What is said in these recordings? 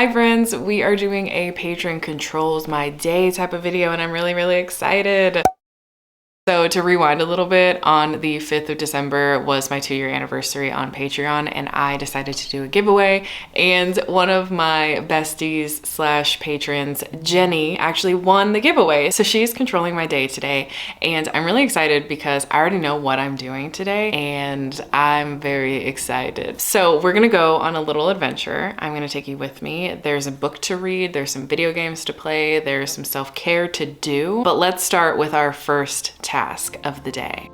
Hi friends, we are doing a patron controls my day type of video and I'm really excited. So to rewind a little bit, on the 5th of December was my 2-year anniversary on Patreon and I decided to do a giveaway, and one of my besties slash patrons, Jenny, actually won the giveaway. So she's controlling my day today and I'm really excited because I already know what I'm doing today and I'm very excited. So we're gonna go on a little adventure. I'm gonna take you with me. There's a book to read, there's some video games to play, there's some self-care to do, but let's start with our first task of the day.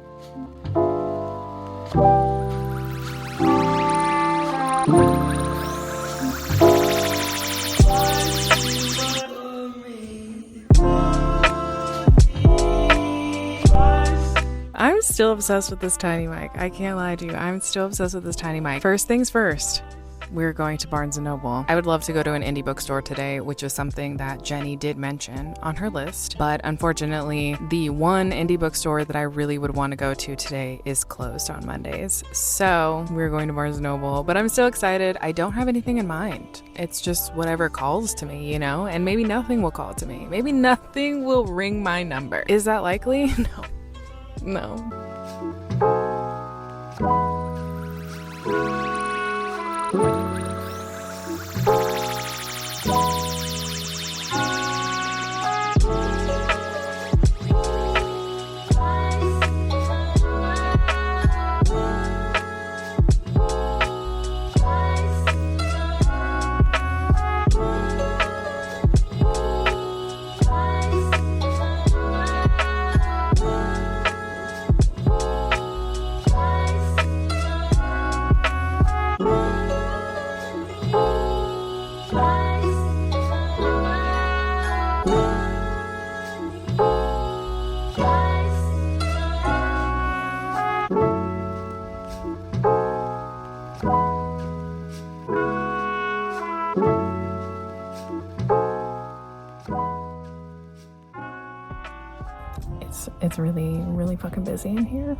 I'm still obsessed with this tiny mic. I can't lie to you. I'm still obsessed with this tiny mic. First things first, we're going to Barnes & Noble. I would love to go to an indie bookstore today, which is something that Jenny did mention on her list. But unfortunately, the one indie bookstore that I really would want to go to today is closed on Mondays. So we're going to Barnes & Noble, but I'm still excited. I don't have anything in mind. It's just whatever calls to me, you know? And maybe nothing will call to me. Maybe nothing will ring my number. Is that likely? No. It's really fucking busy in here,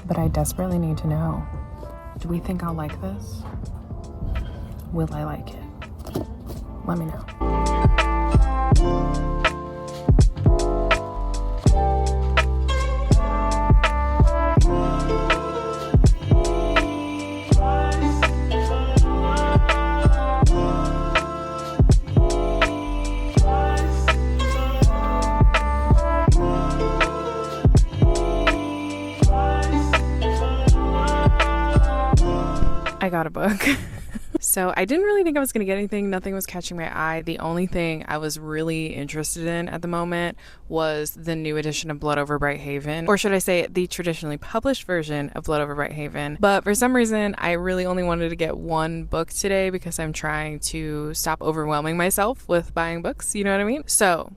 but I desperately need to know, do we think I'll like this? Will I like it? Let me know. I got a book. So I didn't really think I was gonna get anything. Nothing was catching my eye. The only thing I was really interested in at the moment was the new edition of Blood Over Bright Haven, or should I say the traditionally published version of Blood Over Bright Haven. But for some reason, I really only wanted to get one book today because I'm trying to stop overwhelming myself with buying books, you know what I mean? So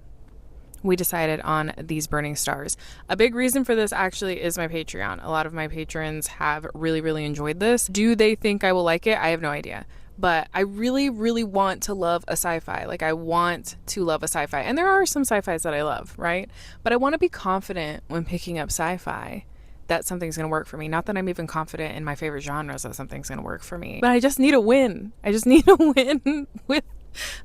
we decided on These Burning Stars. A big reason for this actually is my Patreon. A lot of my patrons have really enjoyed this. Do they think I will like it? I have no idea. But I really want to love a sci-fi. Like, I want to love a sci-fi. And there are some sci-fis that I love, right? But I want to be confident when picking up sci-fi that something's going to work for me. Not that I'm even confident in my favorite genres that something's going to work for me. But I just need a win. I just need a win with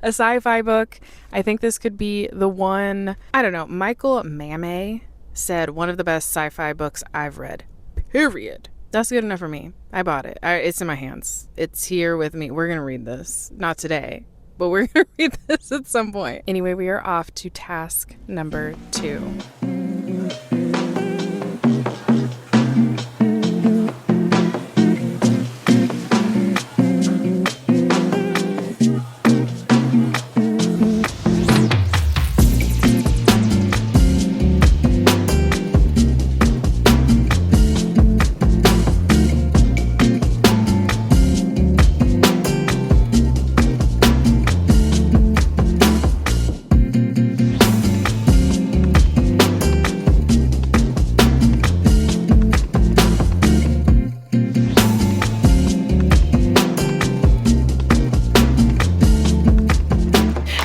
a sci-fi book. I think this could be the one. I don't know. Michael Mame said one of the best sci-fi books I've read. Period. That's good enough for me. I bought it. It's in my hands. It's here with me. We're gonna read this. Not today, but we're gonna read this at some point. Anyway, we are off to task number 2.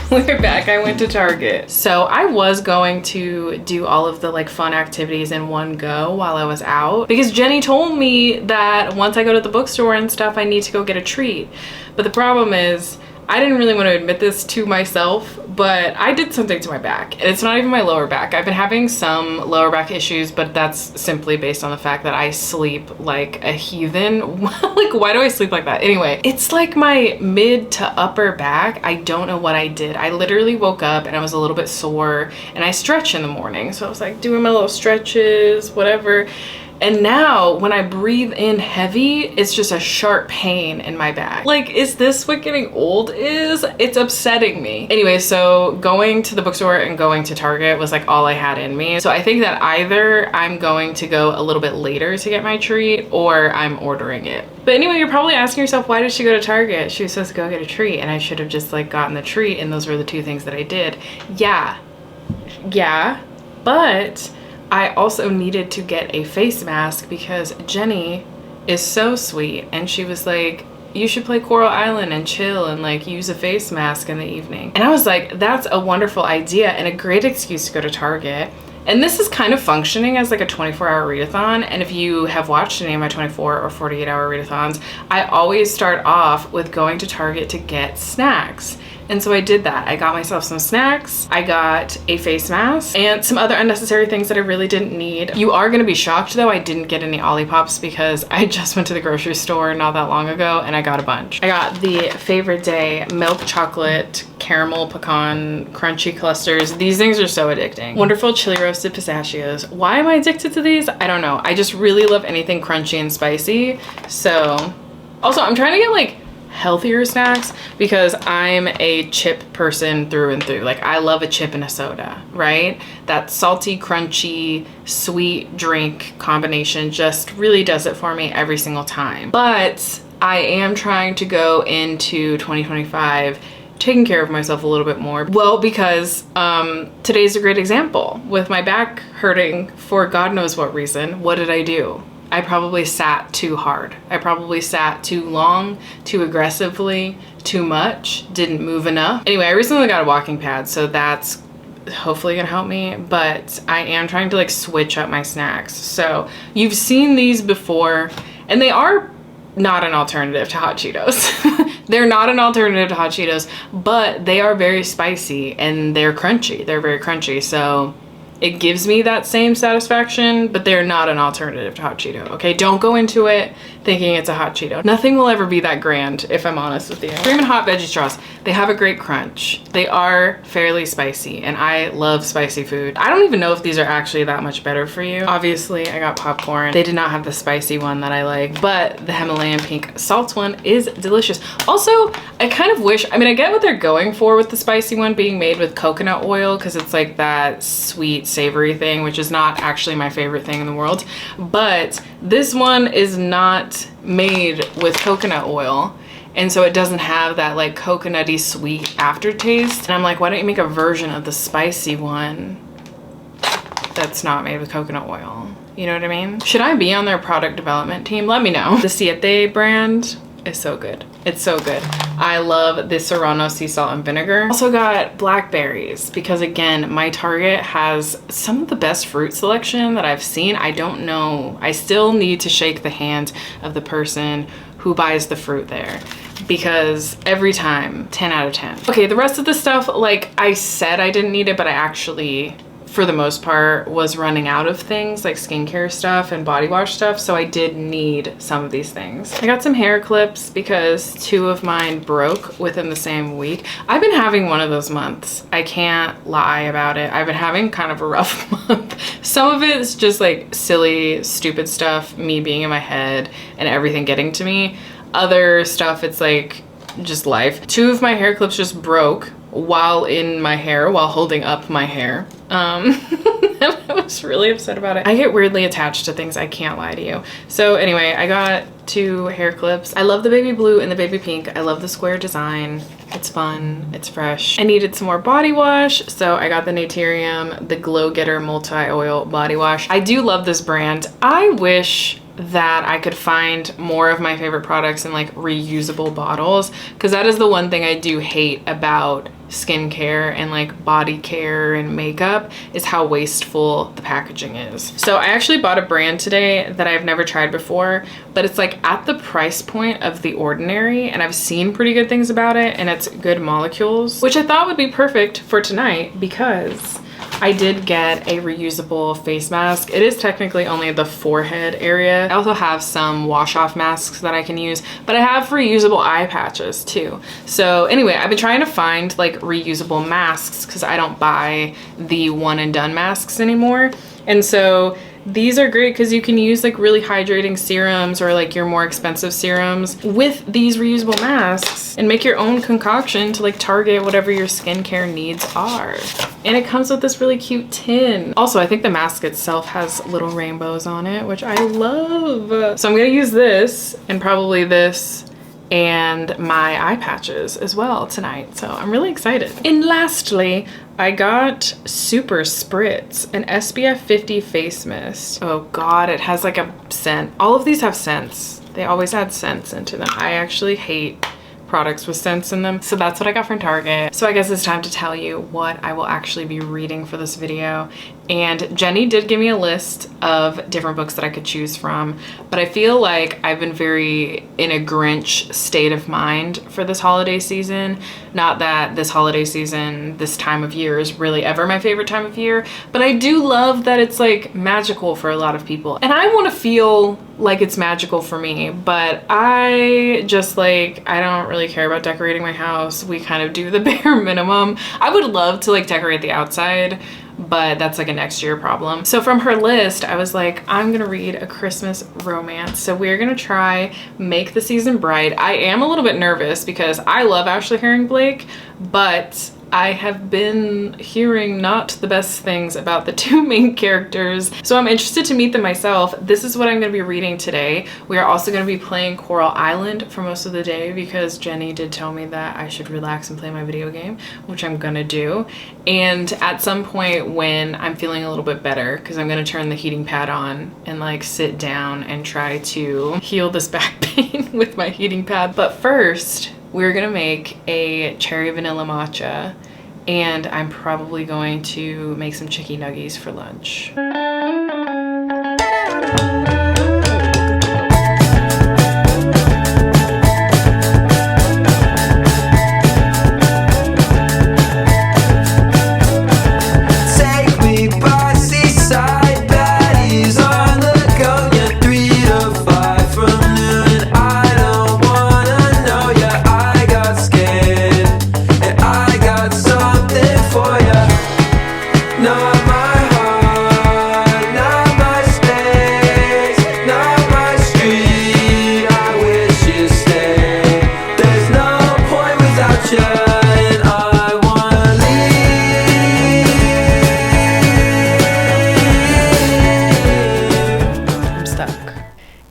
We're back. I went to Target. So I was going to do all of the like fun activities in one go while I was out, because Jenny told me that once I go to the bookstore and stuff, I need to go get a treat. But the problem is I didn't really want to admit this to myself, but I did something to my back. And it's not even my lower back. I've been having some lower back issues, but that's simply based on the fact that I sleep like a heathen. Like, why do I sleep like that? Anyway, it's like my mid to upper back. I don't know what I did. I literally woke up and I was a little bit sore, and I stretch in the morning. So I was like doing my little stretches, whatever. And now when I breathe in heavy, it's just a sharp pain in my back. Like, is this what getting old is? It's upsetting me. Anyway, so going to the bookstore and going to Target was like all I had in me. So I think that either I'm going to go a little bit later to get my treat, or I'm ordering it. But anyway, you're probably asking yourself, why did she go to Target? She was supposed to go get a treat, and I should have just like gotten the treat, and those were the two things that I did. Yeah, but I also needed to get a face mask because Jenny is so sweet, and she was like, you should play Coral Island and chill and like use a face mask in the evening. And I was like, that's a wonderful idea and a great excuse to go to Target. And this is kind of functioning as like a 24-hour readathon. And if you have watched any of my 24 or 48-hour readathons, I always start off with going to Target to get snacks. And so I did that. I got myself some snacks, I got a face mask, and some other unnecessary things that I really didn't need. You are gonna be shocked though, I didn't get any Olippops because I just went to the grocery store not that long ago and I got a bunch. I got the Favorite Day milk chocolate caramel pecan crunchy clusters. These things are so addicting. Wonderful chili roasted pistachios. Why am I addicted to these? I don't know. I just really love anything crunchy and spicy. So also I'm trying to get like healthier snacks because I'm a chip person through and through. Like, I love a chip and a soda, right? That salty, crunchy, sweet drink combination just really does it for me every single time. But I am trying to go into 2025 taking care of myself a little bit more. Well, because today's a great example. With my back hurting for God knows what reason, what did I do? I probably sat too hard. I probably sat too long, too aggressively, too much, didn't move enough. Anyway, I recently got a walking pad, so that's hopefully gonna help me, but I am trying to like switch up my snacks. So you've seen these before, and they are not an alternative to hot Cheetos. They're not an alternative to hot Cheetos, but they are very spicy and they're crunchy. They're very crunchy, so it gives me that same satisfaction, but they're not an alternative to hot Cheeto, okay? Don't go into it thinking it's a hot Cheeto. Nothing will ever be that grand, if I'm honest with you. Screamin' Hot Veggie Straws, they have a great crunch. They are fairly spicy, and I love spicy food. I don't even know if these are actually that much better for you. Obviously, I got popcorn. They did not have the spicy one that I like, but the Himalayan pink salt one is delicious. Also, I kind of wish, I mean, I get what they're going for with the spicy one being made with coconut oil, because it's like that sweet, savory thing, which is not actually my favorite thing in the world. But this one is not made with coconut oil, and so it doesn't have that like coconutty sweet aftertaste. And I'm like, why don't you make a version of the spicy one that's not made with coconut oil? You know what I mean? Should I be on their product development team? Let me know. The Siete brand is so good. It's so good. I love the Serrano sea salt and vinegar. Also got blackberries because, again, my Target has some of the best fruit selection that I've seen. I don't know. I still need to shake the hand of the person who buys the fruit there, because every time, 10 out of 10. Okay, the rest of the stuff, like I said I didn't need it, but I actually, for the most part, was running out of things like skincare stuff and body wash stuff, so I did need some of these things. I got some hair clips because 2 of mine broke within the same week. I've been having one of those months. I can't lie about it. I've been having kind of a rough month. Some of it is just like silly, stupid stuff, me being in my head and everything getting to me. Other stuff, it's like just life. 2 of my hair clips just broke while in my hair, while holding up my hair. I was really upset about it. I get weirdly attached to things, I can't lie to you. So anyway, I got 2 hair clips. I love the baby blue and the baby pink. I love the square design. It's fun, it's fresh. I needed some more body wash, so I got the Naturium, the Glow Getter Multi-Oil Body Wash. I do love this brand. I wish that I could find more of my favorite products in like reusable bottles, because that is the one thing I do hate about skincare and like body care and makeup is how wasteful the packaging is. So I actually bought a brand today that I've never tried before, but it's like at the price point of The Ordinary, and I've seen pretty good things about it, and it's Good Molecules, which I thought would be perfect for tonight because I did get a reusable face mask. It is technically only the forehead area. I also have some wash off masks that I can use, but I have reusable eye patches too. So anyway, I've been trying to find like reusable masks because I don't buy the one and done masks anymore. And so these are great because you can use like really hydrating serums or like your more expensive serums with these reusable masks and make your own concoction to like target whatever your skincare needs are. And it comes with this really cute tin. Also, I think the mask itself has little rainbows on it, which I love. So I'm gonna use this and probably this and my eye patches as well tonight. So I'm really excited. And lastly, I got Super Spritz, an SPF 50 face mist. Oh God, it has like a scent. All of these have scents. They always add scents into them. I actually hate products with scents in them. So that's what I got from Target. So I guess it's time to tell you what I will actually be reading for this video. And Jenny did give me a list of different books that I could choose from, but I feel like I've been very in a Grinch state of mind for this holiday season. Not that this holiday season, this time of year is really ever my favorite time of year, but I do love that it's like magical for a lot of people. And I want to feel like it's magical for me, but I just like, I don't really care about decorating my house. We kind of do the bare minimum. I would love to like decorate the outside, but that's like a next year problem. So from her list, I was like, I'm gonna read a Christmas romance. So we're gonna try Make the Season Bright. I am a little bit nervous because I love Ashleigh Blake, but I have been hearing not the best things about the two main characters, so I'm interested to meet them myself. This is what I'm going to be reading today. We are also going to be playing Coral Island for most of the day because Jenny did tell me that I should relax and play my video game, which I'm gonna do. And at some point when I'm feeling a little bit better, because I'm going to turn the heating pad on and like sit down and try to heal this back pain with my heating pad. But first, we're gonna make a cherry vanilla matcha, and I'm probably going to make some chicky nuggies for lunch.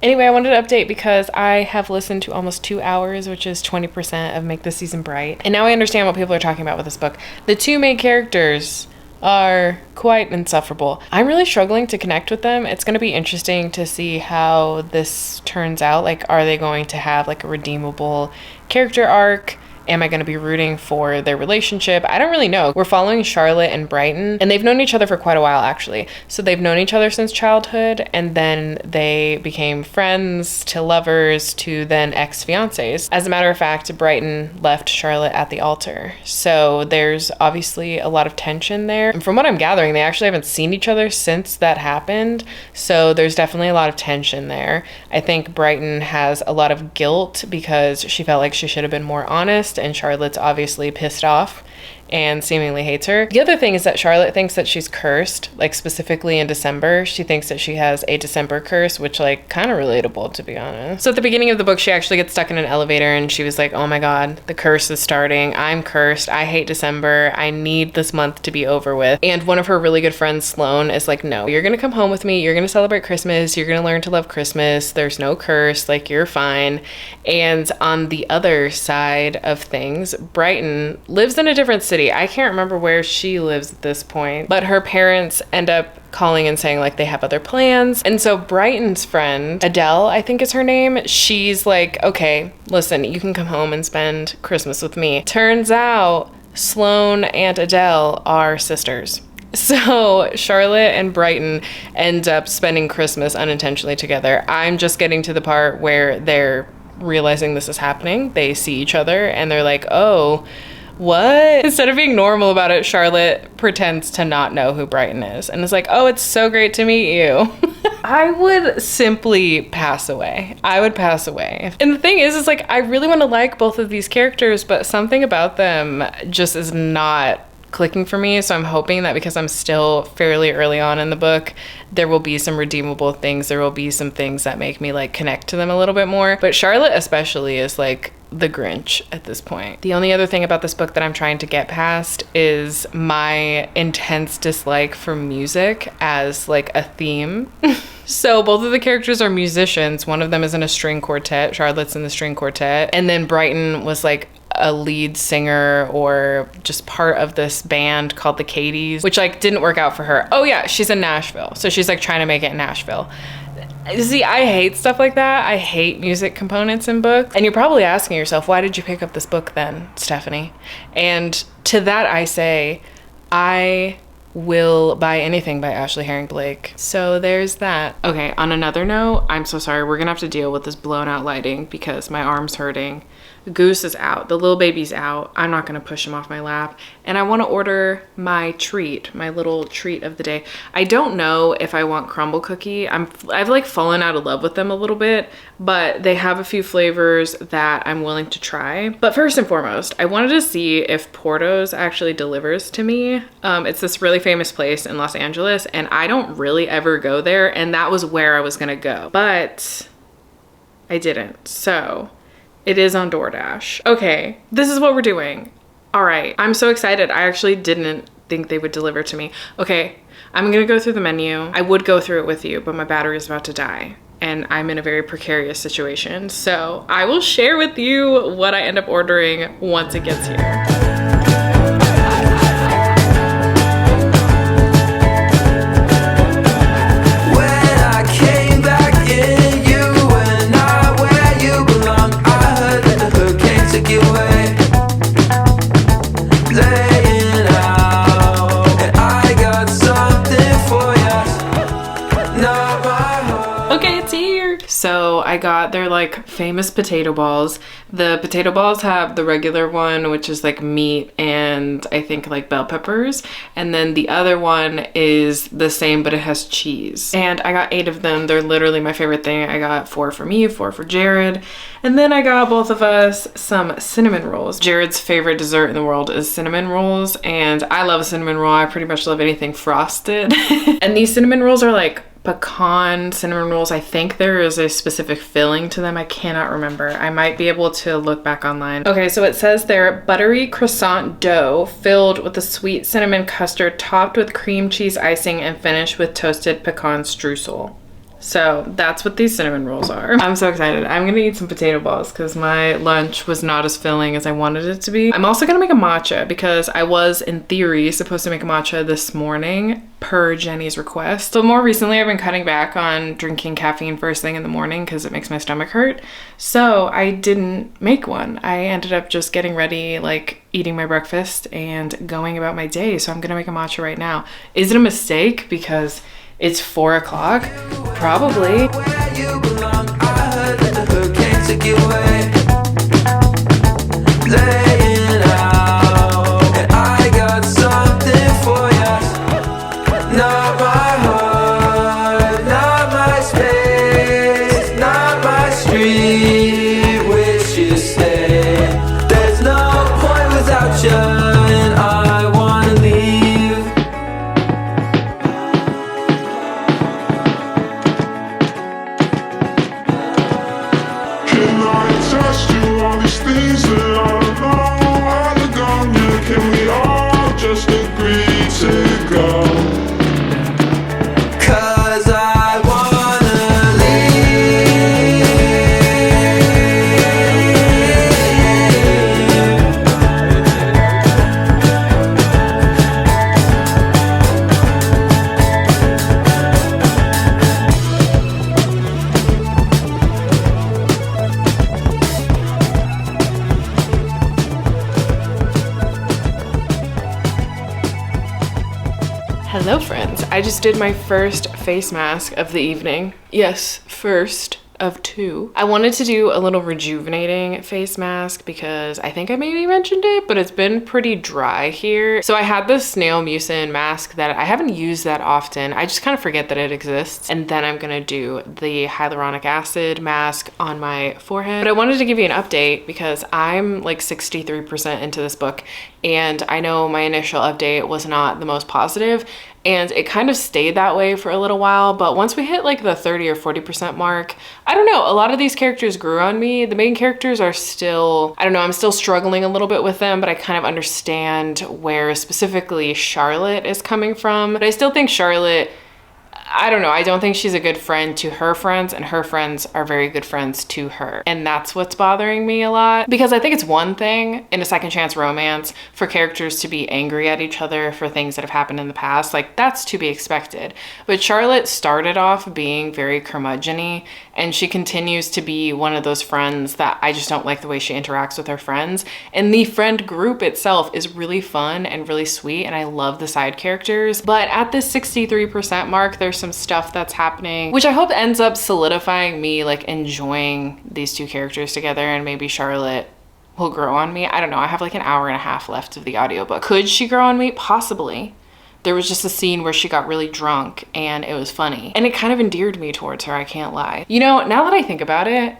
Anyway, I wanted to update because I have listened to almost 2 hours, which is 20% of Make the Season Bright. And now I understand what people are talking about with this book. The two main characters are quite insufferable. I'm really struggling to connect with them. It's going to be interesting to see how this turns out. Like, are they going to have like a redeemable character arc? Am I going to be rooting for their relationship? I don't really know. We're following Charlotte and Brighton, and they've known each other for quite a while, actually. So they've known each other since childhood, and then they became friends to lovers to then ex-fiancés. As a matter of fact, Brighton left Charlotte at the altar. So there's obviously a lot of tension there. And from what I'm gathering, they actually haven't seen each other since that happened. So there's definitely a lot of tension there. I think Brighton has a lot of guilt because she felt like she should have been more honest, and Charlotte's obviously pissed off and seemingly hates her. The other thing is that Charlotte thinks that she's cursed, like specifically in December. She thinks that she has a December curse, which like kind of relatable, to be honest. So at the beginning of the book, she actually gets stuck in an elevator and she was like, oh my God, the curse is starting. I'm cursed. I hate December. I need this month to be over with. And one of her really good friends, Sloane, is like, no, you're gonna come home with me. You're gonna celebrate Christmas. You're gonna learn to love Christmas. There's no curse. Like, you're fine. And on the other side of things, Brighton lives in a different city. I can't remember where she lives at this point, but her parents end up calling and saying like they have other plans. And so Brighton's friend, Adele, I think is her name, she's like, okay, listen, you can come home and spend Christmas with me. Turns out Sloane and Adele are sisters. So Charlotte and Brighton end up spending Christmas unintentionally together. I'm just getting to the part where they're realizing this is happening. They see each other and they're like, oh, what? Instead of being normal about it, Charlotte pretends to not know who Brighton is and is like, oh, it's so great to meet you. I would simply pass away. I would pass away. And the thing is like, I really want to like both of these characters, but something about them just is not clicking for me. So I'm hoping that because I'm still fairly early on in the book, there will be some redeemable things. There will be some things that make me like connect to them a little bit more. But Charlotte especially is like the Grinch at this point. The only other thing about this book that I'm trying to get past is my intense dislike for music as like a theme. So both of the characters are musicians. One of them is in a string quartet. Charlotte's in the string quartet. And then Brighton was like a lead singer or just part of this band called the Katies, which like didn't work out for her. Oh yeah, she's in Nashville. So she's like trying to make it in Nashville. See, I hate stuff like that. I hate music components in books. And you're probably asking yourself, why did you pick up this book then, Stephanie? And to that I say, I will buy anything by Ashley Herring Blake. So there's that. Okay, on another note, I'm so sorry. We're gonna have to deal with this blown out lighting because my arm's hurting. Goose is out. The little baby's out. I'm not going to push him off my lap. And I want to order my treat, my little treat of the day. I don't know if I want crumble cookie. I've like fallen out of love with them a little bit, but they have a few flavors that I'm willing to try. But first and foremost, I wanted to see if Porto's actually delivers to me. It's this really famous place in Los Angeles, and I don't really ever go there. And that was where I was going to go, but I didn't. So it is on DoorDash. Okay, this is what we're doing. All right, I'm so excited. I actually didn't think they would deliver to me. Okay, I'm gonna go through the menu. I would go through it with you, but my battery is about to die and I'm in a very precarious situation. So I will share with you what I end up ordering once it gets here. So I got their like famous potato balls. The potato balls have the regular one, which is like meat and I think like bell peppers. And then the other one is the same, but it has cheese. And I got 8 of them. They're literally my favorite thing. I got 4 for me, 4 for Jared. And then I got both of us some cinnamon rolls. Jared's favorite dessert in the world is cinnamon rolls. And I love a cinnamon roll. I pretty much love anything frosted. And these cinnamon rolls are like pecan cinnamon rolls. I think there is a specific filling to them. I cannot remember. I might be able to look back online. Okay, so it says they're buttery croissant dough filled with a sweet cinnamon custard topped with cream cheese icing and finished with toasted pecan streusel. So that's what these cinnamon rolls are. I'm so excited. I'm gonna eat some potato balls because my lunch was not as filling as I wanted it to be. I'm also gonna make a matcha because I was, in theory, supposed to make a matcha this morning per Jenny's request. But more recently, I've been cutting back on drinking caffeine first thing in the morning because it makes my stomach hurt. So I didn't make one. I ended up just getting ready, like eating my breakfast and going about my day. So I'm gonna make a matcha right now. Is it a mistake because it's 4 o'clock? Probably. Can I attest to all these things that I love? Hello friends, I just did my first face mask of the evening. Yes, first of two. I wanted to do a little rejuvenating face mask because I think I maybe mentioned it, but it's been pretty dry here. So I had this snail mucin mask that I haven't used that often. I just kind of forget that it exists. And then I'm gonna do the hyaluronic acid mask on my forehead. But I wanted to give you an update because I'm like 63% into this book, and I know my initial update was not the most positive, and it kind of stayed that way for a little while. But once we hit like the 30 or 40% mark, I don't know, a lot of these characters grew on me. The main characters are still, I don't know, I'm still struggling a little bit with them, but I kind of understand where specifically Charlotte is coming from. But I still think Charlotte, I don't know, I don't think she's a good friend to her friends, and her friends are very good friends to her. And that's what's bothering me a lot, because I think it's one thing in a second chance romance for characters to be angry at each other for things that have happened in the past. Like, that's to be expected. But Charlotte started off being very curmudgeon-y, and she continues to be one of those friends that I just don't like the way she interacts with her friends. And the friend group itself is really fun and really sweet, and I love the side characters. But at this 63% mark, there's some stuff that's happening, which I hope ends up solidifying me like enjoying these two characters together, and maybe Charlotte will grow on me. I don't know, I have like an hour and a half left of the audiobook. Could she grow on me? Possibly. There was just a scene where she got really drunk and it was funny, and it kind of endeared me towards her, I can't lie. You know, now that I think about it,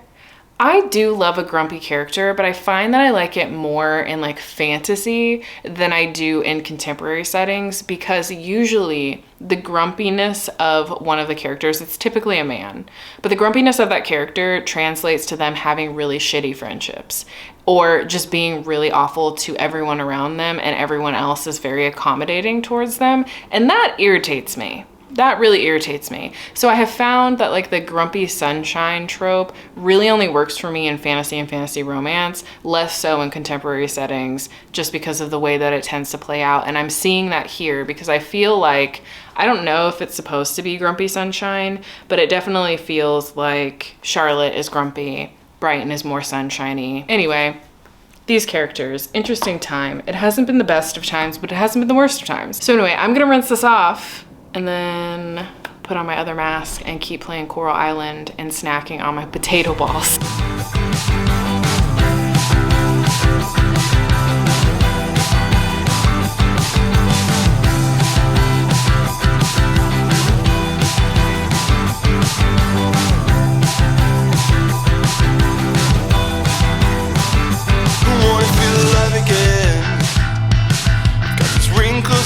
I do love a grumpy character, but I find that I like it more in like fantasy than I do in contemporary settings, because usually the grumpiness of one of the characters, it's typically a man, but the grumpiness of that character translates to them having really shitty friendships, or just being really awful to everyone around them, and everyone else is very accommodating towards them. And that irritates me. That really irritates me. So I have found that like the grumpy sunshine trope really only works for me in fantasy and fantasy romance, less so in contemporary settings, just because of the way that it tends to play out. And I'm seeing that here because I feel like, I don't know if it's supposed to be grumpy sunshine, but it definitely feels like Charlotte is grumpy, Brighton is more sunshiny. Anyway, these characters, interesting time. It hasn't been the best of times, but it hasn't been the worst of times. So anyway, I'm gonna rinse this off and then put on my other mask and keep playing Coral Island and snacking on my potato balls.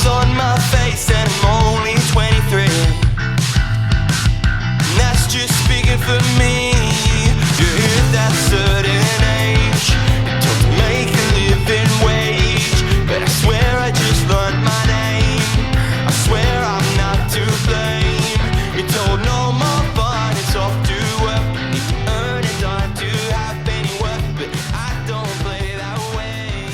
On my face and I'm only 23, and that's just speaking for me. You hit that certain age, it took to make a living wage, but I swear I just learned my name. I swear I'm not to blame. You told no more fun, it's off to work. You can earn a dime to have any work, but I don't play that way.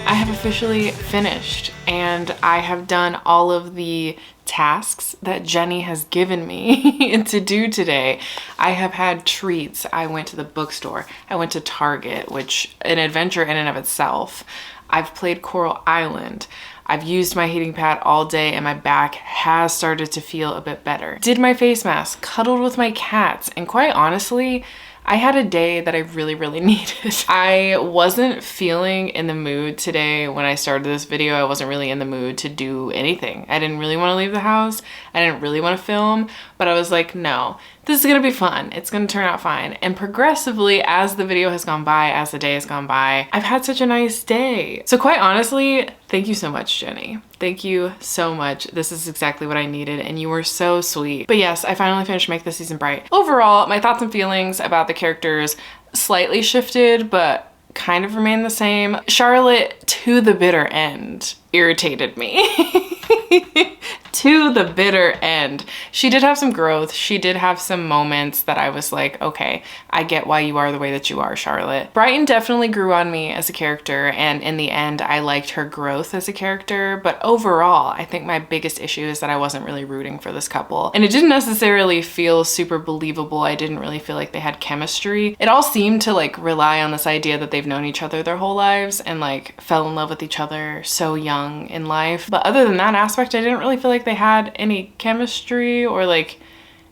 I have officially finished, and I have done all of the tasks that Jenny has given me to do today. I have had treats. I went to the bookstore. I went to Target, which an adventure in and of itself. I've played Coral Island. I've used my heating pad all day and my back has started to feel a bit better. Did my face mask, cuddled with my cats, and quite honestly, I had a day that I really, really needed. I wasn't feeling in the mood today when I started this video. I wasn't really in the mood to do anything. I didn't really want to leave the house. I didn't really want to film, but I was like, no, this is gonna be fun. It's gonna turn out fine. And progressively, as the video has gone by, as the day has gone by, I've had such a nice day. So quite honestly, thank you so much, Jenny. Thank you so much. This is exactly what I needed, and you were so sweet. But yes, I finally finished Make This Season Bright. Overall, my thoughts and feelings about the characters slightly shifted, but kind of remain the same. Charlotte, to the bitter end, irritated me. To the bitter end. She did have some growth. She did have some moments that I was like, okay, I get why you are the way that you are, Charlotte. Brighton definitely grew on me as a character, and in the end, I liked her growth as a character, but overall, I think my biggest issue is that I wasn't really rooting for this couple, and it didn't necessarily feel super believable. I didn't really feel like they had chemistry. It all seemed to like rely on this idea that they've known each other their whole lives and like fell in love with each other so young in life. But other than that aspect aspect, I didn't really feel like they had any chemistry or like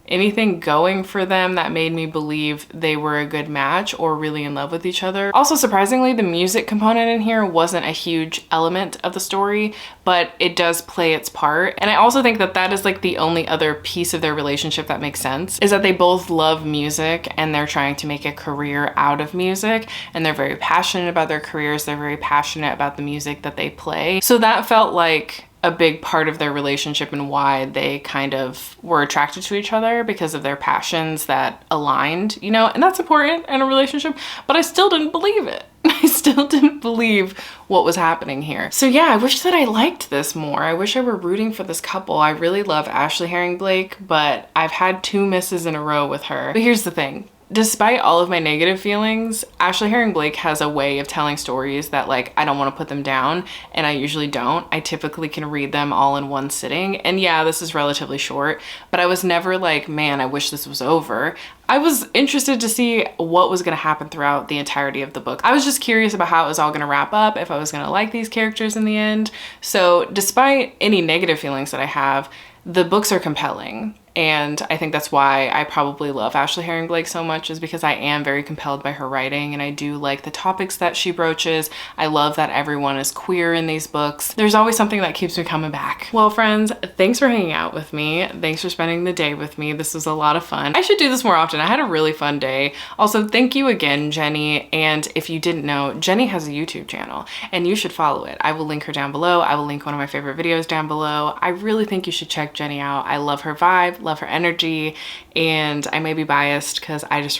anything going for them that made me believe they were a good match or really in love with each other. Also, surprisingly, the music component in here wasn't a huge element of the story, but it does play its part. And I also think that that is like the only other piece of their relationship that makes sense, is that they both love music and they're trying to make a career out of music, and they're very passionate about their careers. They're very passionate about the music that they play. So that felt like a big part of their relationship and why they kind of were attracted to each other, because of their passions that aligned, you know, and that's important in a relationship, but I still didn't believe it. I still didn't believe what was happening here. So yeah, I wish that I liked this more. I wish I were rooting for this couple. I really love Ashleigh Blake, but I've had 2 misses in a row with her. But here's the thing. Despite all of my negative feelings, Ashleigh Blake has a way of telling stories that like I don't want to put them down, and I usually don't. I typically can read them all in one sitting, and yeah, this is relatively short, but I was never like, man, I wish this was over. I was interested to see what was going to happen throughout the entirety of the book. I was just curious about how it was all going to wrap up, if I was going to like these characters in the end. So despite any negative feelings that I have, the books are compelling. And I think that's why I probably love Ashleigh Blake so much, is because I am very compelled by her writing, and I do like the topics that she broaches. I love that everyone is queer in these books. There's always something that keeps me coming back. Well, friends, thanks for hanging out with me. Thanks for spending the day with me. This was a lot of fun. I should do this more often. I had a really fun day. Also, thank you again, Jenny. And if you didn't know, Jenny has a YouTube channel and you should follow it. I will link her down below. I will link one of my favorite videos down below. I really think you should check Jenny out. I love her vibe, love her energy, and I may be biased because I love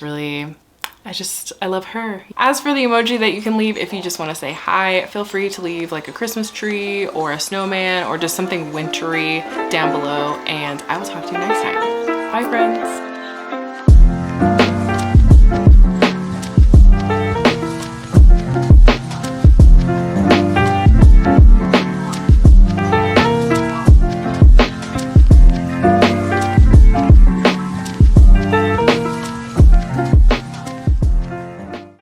her. As for the emoji that you can leave if you just want to say hi, feel free to leave like a Christmas tree or a snowman or just something wintry down below, and I will talk to you next time. Bye, friends.